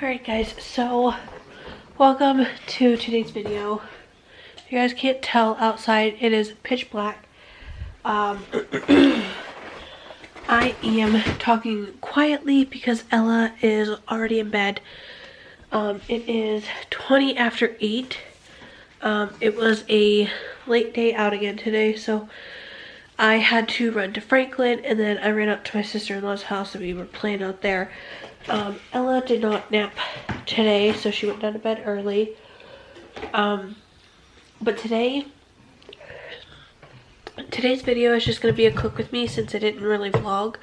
Alright guys, so welcome to today's video. If you guys can't tell, outside it is pitch black. I am talking quietly because Ella is already in bed. It is 20 after 8. It was a late day out again today, so I had to run to Franklin, and then I ran up to my sister-in-law's house and we were playing out there. Ella did not nap today, so she went down to bed early. But today's video is just going to be a cook with me since I didn't really vlog.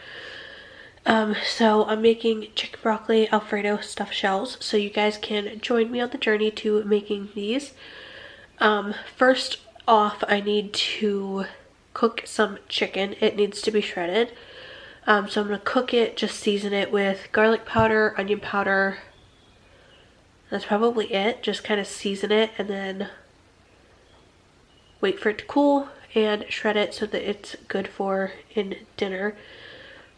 So I'm making chicken broccoli Alfredo stuffed shells, so you guys can join me on the journey to making these. First off, I need to cook some chicken. It needs to be shredded. So I'm going to cook it, just season it with garlic powder, onion powder. That's probably it. Just kind of season it and then wait for it to cool and shred it so that it's good for in dinner.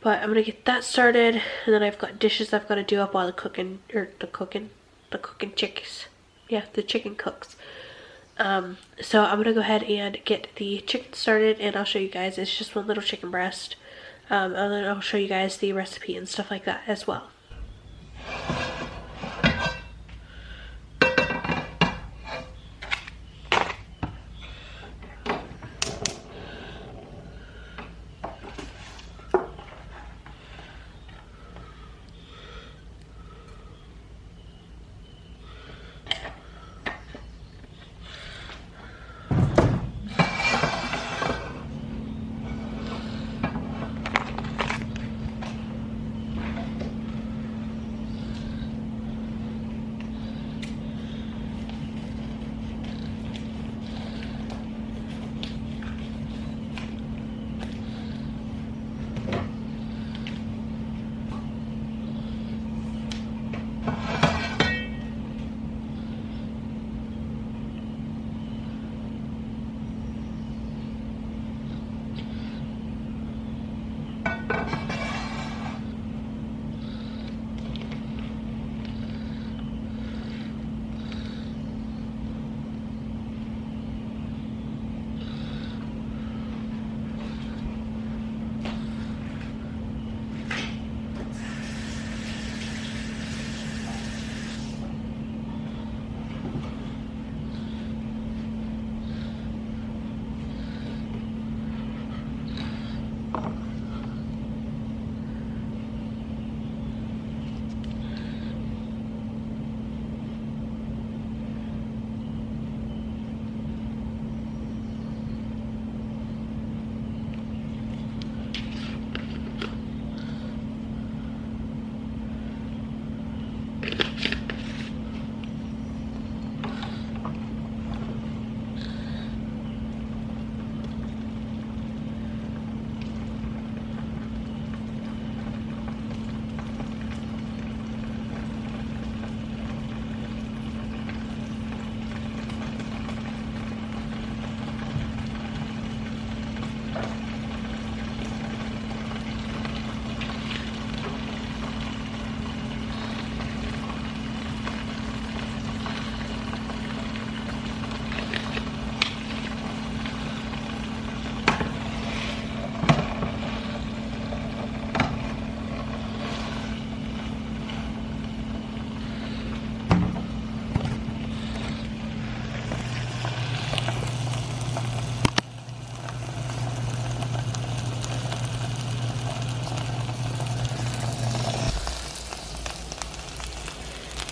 But I'm going to get that started, and then I've got dishes I've got to do up while the cooking chickens. Yeah, the chicken cooks. So I'm going to go ahead and get the chicken started, and I'll show you guys. It's just one little chicken breast. And then I'll show you guys the recipe and stuff like that as well.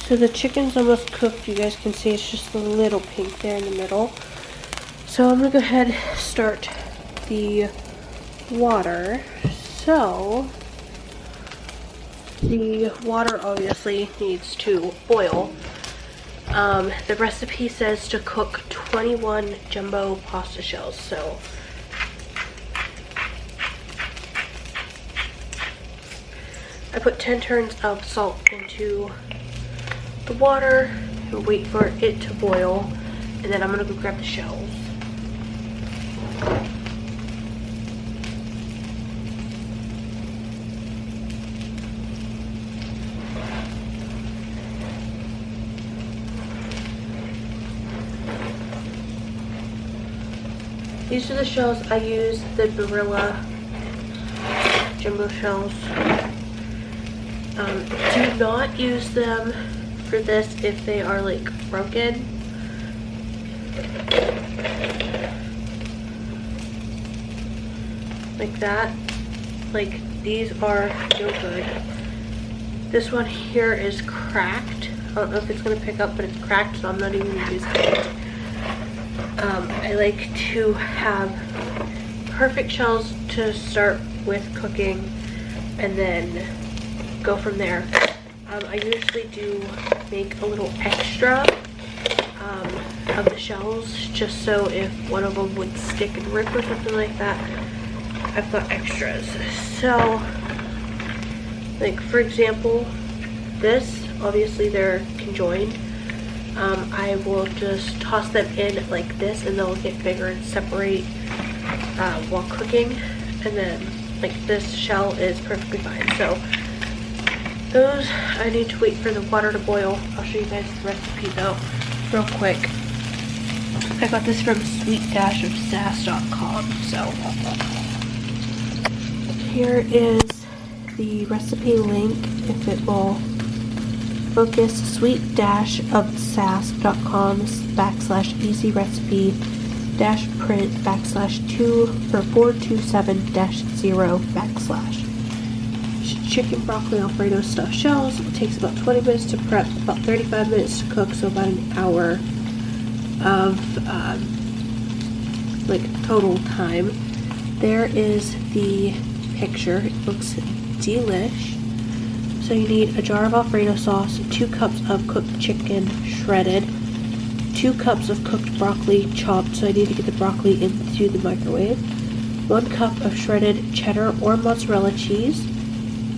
So the chicken's almost cooked. You guys can see it's just a little pink there in the middle. So I'm going to go ahead and start the water. So the water obviously needs to boil. The recipe says to cook 21 jumbo pasta shells. So I put 10 turns of salt into the water and wait for it to boil, and then I'm gonna go grab the shells. These are the shells. I use the Barilla jumbo shells. Do not use them for this if they are like broken. Like that. Like these are no good. This one here is cracked. I don't know if it's gonna pick up, but it's cracked, so I'm not even gonna use it. I like to have perfect shells to start with cooking and then go from there. I usually do make a little extra of the shells just so if one of them would stick and rip or something like that, I've got extras. So, like for example, this, obviously they're conjoined. I will just toss them in like this and they'll get bigger and separate while cooking. And then like this shell is perfectly fine. So those, I need to wait for the water to boil. I'll show you guys the recipe though real quick. I got this from sweet-of-sass.com. So here is the recipe link if it will focus. sweet-of-sass.com/easy recipe -print /2/427-0 chicken broccoli Alfredo stuffed shells. It takes about 20 minutes to prep, about 35 minutes to cook, so about an hour of like total time. There is the picture. It looks delish. So you need a jar of Alfredo sauce, 2 cups of cooked chicken shredded, 2 cups of cooked broccoli chopped, so I need to get the broccoli into the microwave, 1 cup of shredded cheddar or mozzarella cheese,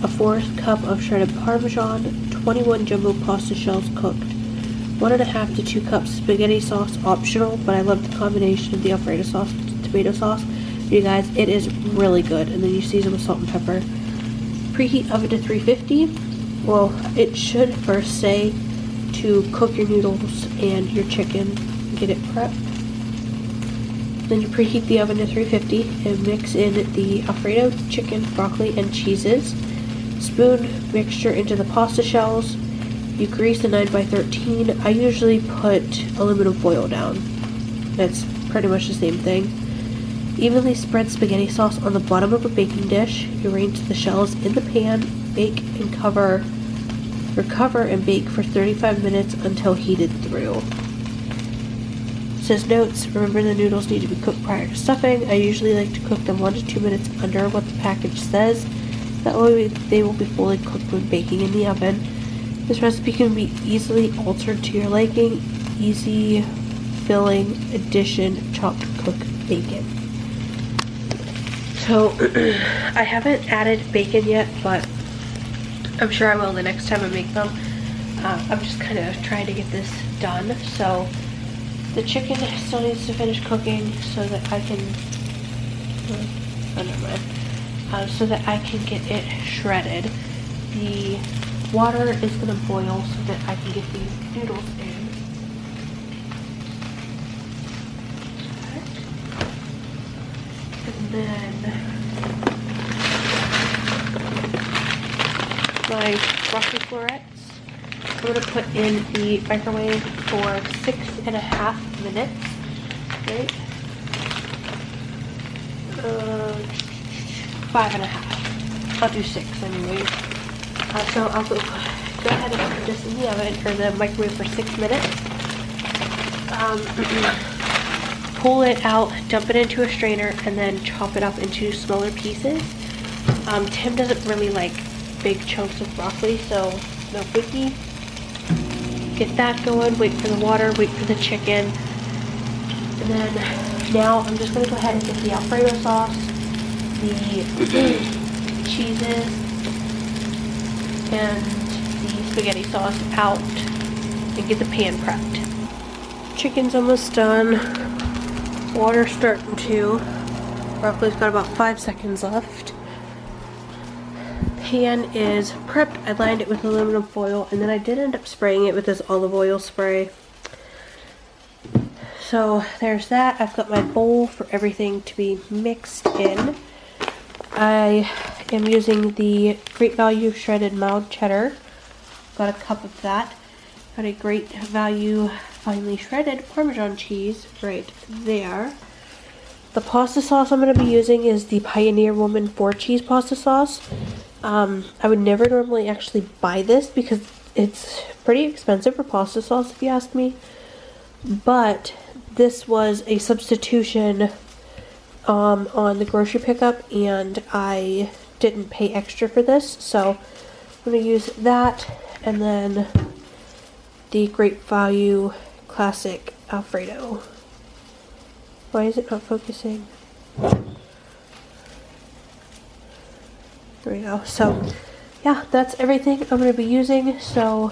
a 4th cup of shredded Parmesan, 21 jumbo pasta shells cooked, 1.5 to 2 cups spaghetti sauce, optional, but I love the combination of the Alfredo sauce and tomato sauce. You guys, it is really good. And then you season with salt and pepper. Preheat oven to 350. Well, it should first say to cook your noodles and your chicken and get it prepped. Then you preheat the oven to 350 and mix in the Alfredo, chicken, broccoli, and cheeses. Spoon mixture into the pasta shells. You grease the 9x13. I usually put aluminum foil down. That's pretty much the same thing. Evenly spread spaghetti sauce on the bottom of a baking dish. Arrange the shells in the pan. Bake and cover and bake for 35 minutes until heated through. It says notes, remember the noodles need to be cooked prior to stuffing. I usually like to cook them 1 to 2 minutes under what the package says. That way they will be fully cooked when baking in the oven. This recipe can be easily altered to your liking. Easy filling addition chopped cooked bacon. So I haven't added bacon yet, but I'm sure I will the next time I make them. I'm just kind of trying to get this done. So the chicken still needs to finish cooking so that I can, so that I can get it shredded. The water is going to boil so that I can get these noodles in. And then my broccoli florets I'm going to put in the microwave for 6.5 minutes, right? 5.5. I'll do 6 anyway. So I'll go ahead and put this in the oven or the microwave for 6 minutes. Pull it out, dump it into a strainer, and then chop it up into smaller pieces. Tim doesn't really like big chunks of broccoli, so no biggie. Get that going, wait for the water, wait for the chicken. And then now I'm just going to go ahead and get the Alfredo sauce, the cheeses, and the spaghetti sauce out and get the pan prepped. Chicken's almost done. Water's starting to. Broccoli's got about 5 seconds left. Pan is prepped. I lined it with aluminum foil, and then I did end up spraying it with this olive oil spray. so there's that. I've got my bowl for everything to be mixed in. I am using the Great Value shredded mild cheddar. Got a cup of that. Got a Great Value finely shredded Parmesan cheese right there. The pasta sauce I'm going to be using is the Pioneer Woman 4-cheese pasta sauce. I would never normally actually buy this because it's pretty expensive for pasta sauce if you ask me. But this was a substitution on the grocery pickup and I didn't pay extra for this. So I'm going to use that and then the Great Value Classic Alfredo. Why is it not focusing? There we go. So, yeah, that's everything I'm going to be using. So,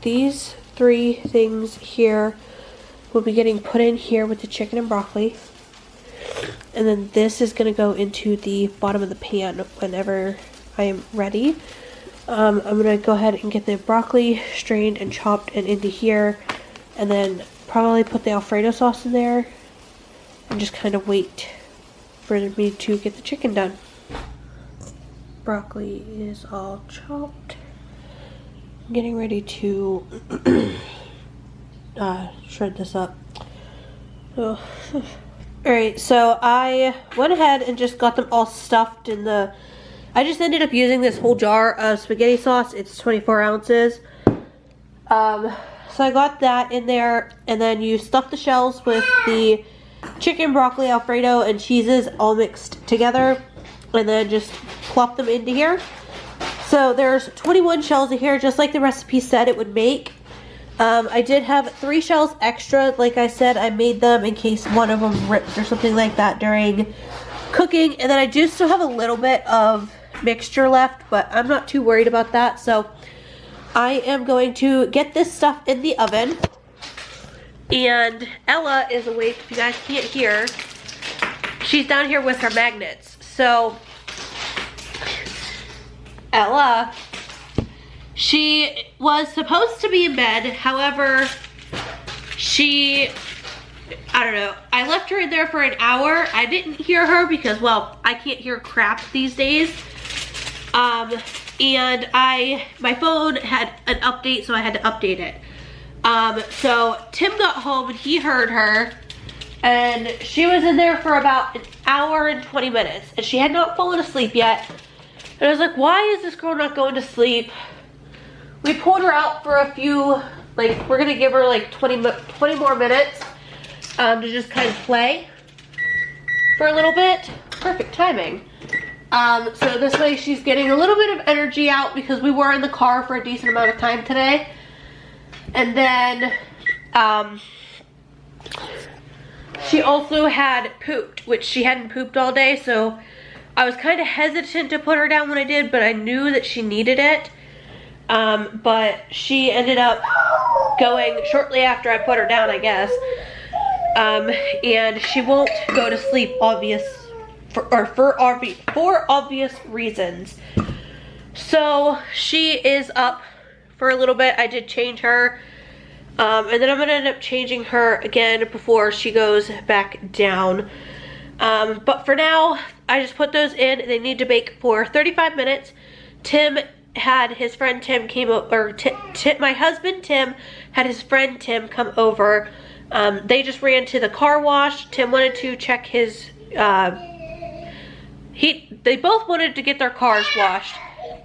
these 3 things here will be getting put in here with the chicken and broccoli. And then this is going to go into the bottom of the pan whenever I am ready. I'm going to go ahead and get the broccoli strained and chopped and into here. And then probably put the Alfredo sauce in there and just kind of wait for me to get the chicken done. Broccoli is all chopped. I'm getting ready to shred this up. Oh. Alright, so I went ahead and just got them all stuffed in the... I just ended up using this whole jar of spaghetti sauce. It's 24 ounces. So I got that in there, and then you stuff the shells with the chicken, broccoli, Alfredo, and cheeses all mixed together, and then just plop them into here. So there's 21 shells in here, just like the recipe said it would make. I did have 3 shells extra. Like I said, I made them in case one of them ripped or something like that during cooking. And then I do still have a little bit of mixture left, but I'm not too worried about that. So I am going to get this stuff in the oven. And Ella is awake, if you guys can't hear. She's down here with her magnets. So, Ella, she was supposed to be in bed. However, I don't know. I left her in there for an hour. I didn't hear her because, well, I can't hear crap these days. And my phone had an update, so I had to update it. So Tim got home and he heard her, and she was in there for about an hour and 20 minutes, and she had not fallen asleep yet. And I was like, why is this girl not going to sleep? We pulled her out for a few, like, we're gonna give her like 20 more minutes, to just kind of play for a little bit. Perfect timing. So this way she's getting a little bit of energy out because we were in the car for a decent amount of time today. And then, she also had pooped, which she hadn't pooped all day, so I was kind of hesitant to put her down when I did, but I knew that she needed it. But she ended up going shortly after I put her down, I guess. And she won't go to sleep, for obvious reasons. So she is up for a little bit. I did change her. And then I'm gonna end up changing her again before she goes back down. But for now, I just put those in. They need to bake for 35 minutes. Tim had his friend Tim came over, my husband Tim had his friend Tim come over. They just ran to the car wash. Tim wanted to check his, they both wanted to get their cars washed.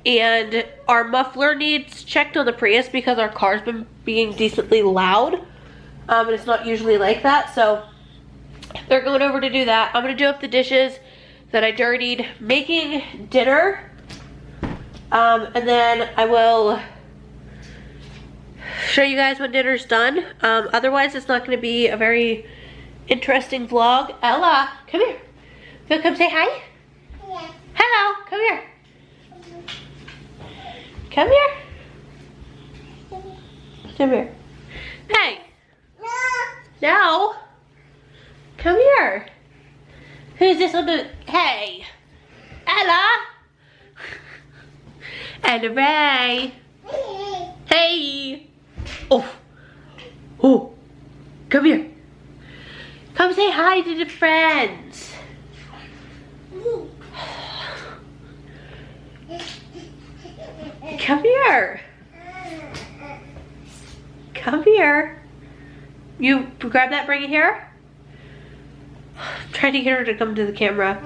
And our muffler needs checked on the Prius because our car's been being decently loud. And it's not usually like that, so they're going over to do that. I'm gonna do up the dishes that I dirtied making dinner. And then I will show you guys when dinner's done. Otherwise, it's not gonna be a very interesting vlog. Ella, come here. You wanna come say hi? Yeah. Hello, come here. Come here. Come here. Hey. No. Come here. Who's this little? Hey. Ella. Ella Ray. Hey. Oh. Oh, come here. Come say hi to the friends. Come here. Come here. You grab that, bring it here. I'm trying to get her to come to the camera.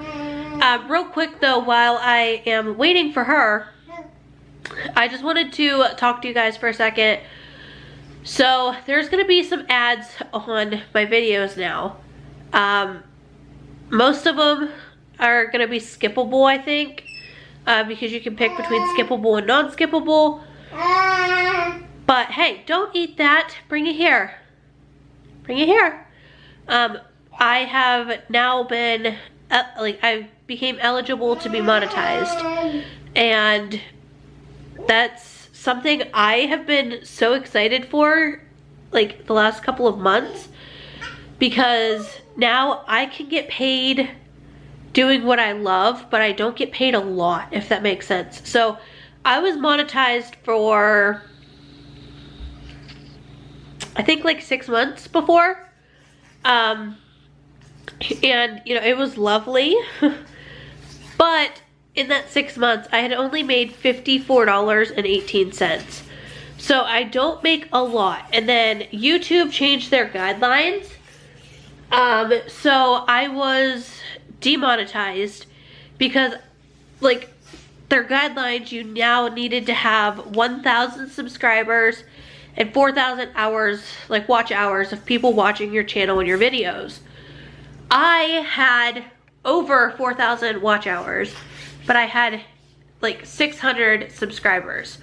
Real quick though, while I am waiting for her, I just wanted to talk to you guys for a second. So there's gonna be some ads on my videos now. Most of them are gonna be skippable, I think, because you can pick between skippable and non-skippable. But hey, don't eat that. Bring it here. Bring it here. I have now been, I became eligible to be monetized. And that's something I have been so excited for, like, the last couple of months. Because now I can get paid doing what I love, but I don't get paid a lot, if that makes sense. So I was monetized for, I think, like 6 months before. And you know, it was lovely. But in that 6 months, I had only made $54.18. So I don't make a lot. And then YouTube changed their guidelines. So I was demonetized because, like, their guidelines, you now needed to have 1,000 subscribers and 4,000 hours, like watch hours of people watching your channel and your videos. I had over 4,000 watch hours, but I had like 600 subscribers.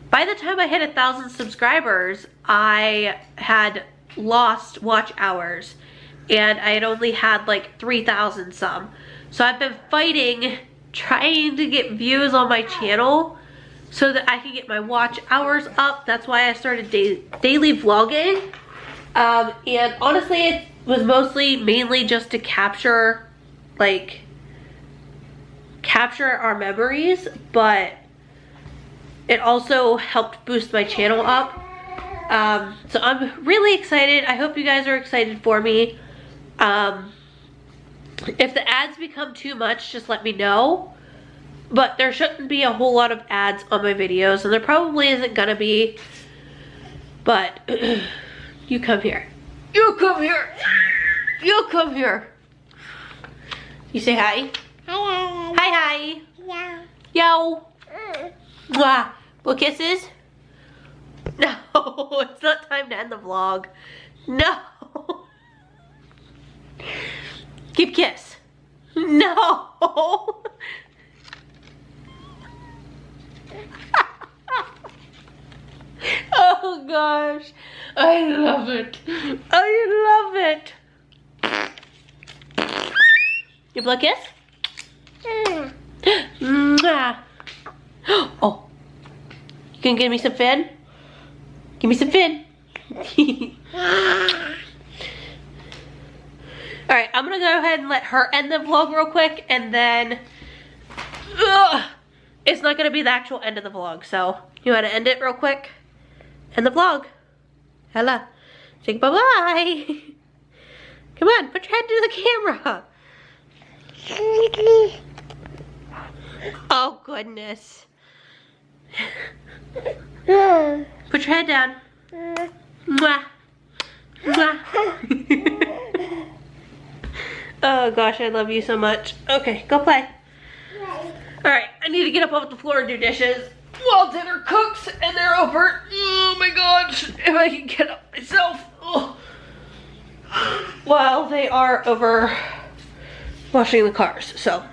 By the time I hit 1,000 subscribers, I had lost watch hours and I had only had like 3,000 some. So I've been fighting, trying to get views on my channel so that I can get my watch hours up. That's why I started daily vlogging. And honestly, it was mainly just to capture our memories, but it also helped boost my channel up. So I'm really excited. I hope you guys are excited for me. If the ads become too much, just let me know. But there shouldn't be a whole lot of ads on my videos, and there probably isn't gonna be. But you come here. You come here. You come here. You say hi. Hi. Hi, hi. Yo. Yo. Mwah. Well, kisses? No, it's not time to end the vlog. No. Give kiss. No. Oh gosh, I love it. I love it. You blow a kiss? Mwah. Oh, you can give me some fin? Give me some fin. Alright, I'm gonna go ahead and let her end the vlog real quick, and then it's not gonna be the actual end of the vlog, so you wanna end it real quick? End the vlog. Hello. Say bye-bye. Come on, put your head to the camera. Oh goodness. Put your head down. Mwah. Mwah. Oh gosh, I love you so much. Okay, go play. Alright, I need to get up off the floor and do dishes while dinner cooks and they're over. Oh my gosh, if I can get up myself. Oh. While they are over washing the cars, so.